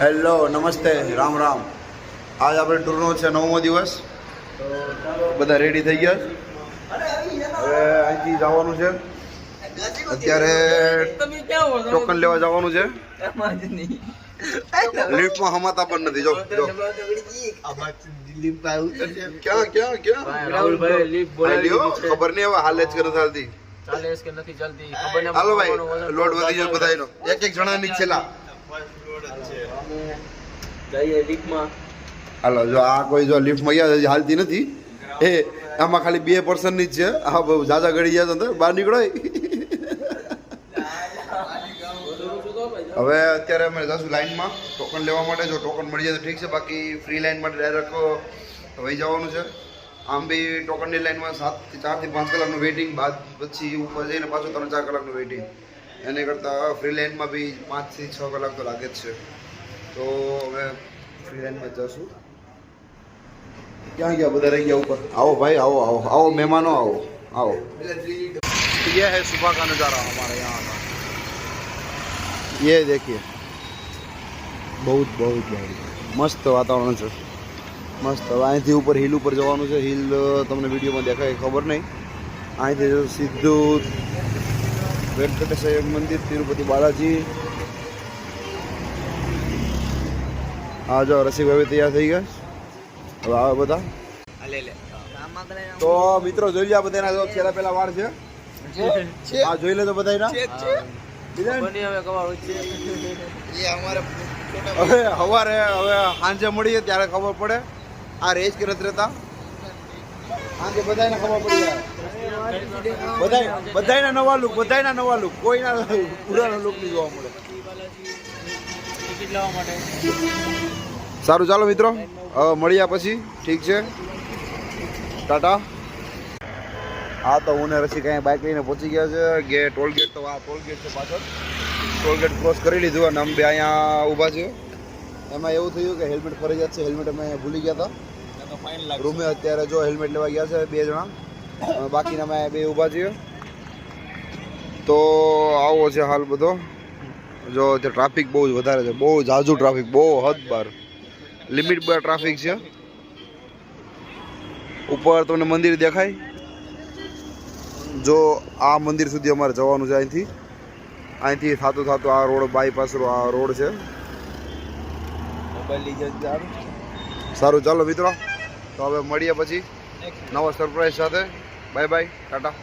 Hello નમસ્તે રામ રામ. આજ આપણે ટૂરનો છે 9મો દિવસ. તો બધા રેડી થઈ ગયા. હવે અહીંથી જવાનું છે. અત્યારે ટોકન લેવા જવાનું છે. લિફ્ટમાં હમાતા પણ નથી. જો ક્યાં ક્યાં ક્યાં ખબર નહીં હવે હાલે જ કે નથી ચાલતી. હાલો ભાઈ લોડ વધી જાય બધાનો. એક એક જણાની છેલ્લા હાલો. જો આ કોઈ જો લિફ્ટમાં ગયા હાલતી નથી. એ આમાં ખાલી 2 પર્સનની જ છે. હા બહુ જાજા ગળી ગયા તો બહાર નીકળો. હવે અત્યારે અમે જશું લાઈનમાં ટોકન લેવા માટે. જો ટોકન મળી જાય તો ઠીક છે, બાકી ફ્રી લાઈન માટે ડાયરેક્ટ વહી જવાનું છે. આમ બી ટોકનની લાઈનમાં 4 થી 5 કલાકનું વેઇટિંગ, બાદ પછી ઉપર જઈને પાછું 3-4 કલાકનું વેઇટિંગ. એને કરતાં ફ્રી લાઈનમાં બી 5 થી 6 કલાક તો લાગે જ છે. તો હવે ફ્રી લાઈનમાં જશું. ક્યાં ગયા બધા રહી ગયા ઉપર? આવો ભાઈ આવો આવો આવો મહેમાનો આવો આવો. ये है सुबह का नज़ारा हमारे यहाँ का. ये देखिए बहुत बहुत મસ્ત વાતાવરણ છે. મસ્ત. હવે અહીંથી ઉપર હિલ ઉપર જવાનું છે. હિલ તમને વિડીયોમાં દેખાય ખબર નહીં. અહીંથી સીધું વેંકટેશ્વર મંદિર, તિરુપતિ બાલાજી. હા જો રસિકભાઈ તૈયાર થઈ ગયા. હવે આવે બધા. તો મિત્રો જોઈ લે બધાના છેલ્લા પહેલા વાર છે. હા જોઈ લે તો બધાના. હવે સવારે હવે સાંજે મળીએ ત્યારે ખબર પડે આ રેસ કે નથી રહેતા. સાંજે બધાને ખબર પડી જાય. બધાના નવા લુક, બધાના નવા લુક, કોઈના પુરાનો લુક નહીં જોવા મળે. સારું ચાલો મિત્રો હવે મળ્યા પછી. ઠીક છે, ટાટા. હા તો હું ને રસિક અહીંયા બાઇક લઈને પહોંચી ગયા છે ટોલ ગેટ. તો આ ટોલ ગેટ છે પાછળ. ટોલ ગેટ ક્રોસ કરી લીધું અને અમે બે અહીંયા ઊભા છે. એમાં એવું થયું કે હેલ્મેટ ફરજિયાત છે. હેલ્મેટ અમે અહીંયા ભૂલી ગયા હતા રૂમે. અત્યારે જો હેલ્મેટ લેવા ગયા છે 2 જણા, બાકીના અમે 2 ઊભા છીએ. તો આવો છે હાલ બધો. જો ત્યાં ટ્રાફિક બહુ જ વધારે છે, બહુ ઝાઝું ટ્રાફિક, બહુ હદ બાર લિમિટ બાર ટ્રાફિક છે. ઉપર તમને મંદિર દેખાય. જો આ મંદિર સુધી અમારે જવાનું છે. અહીંથી થતું આ રોડ બાયપાસ આ રોડ છે. સારું ચાલો મિત્રો તો હવે મળીએ પછી નવા સરપ્રાઈઝ સાથે. Bye bye, Tata.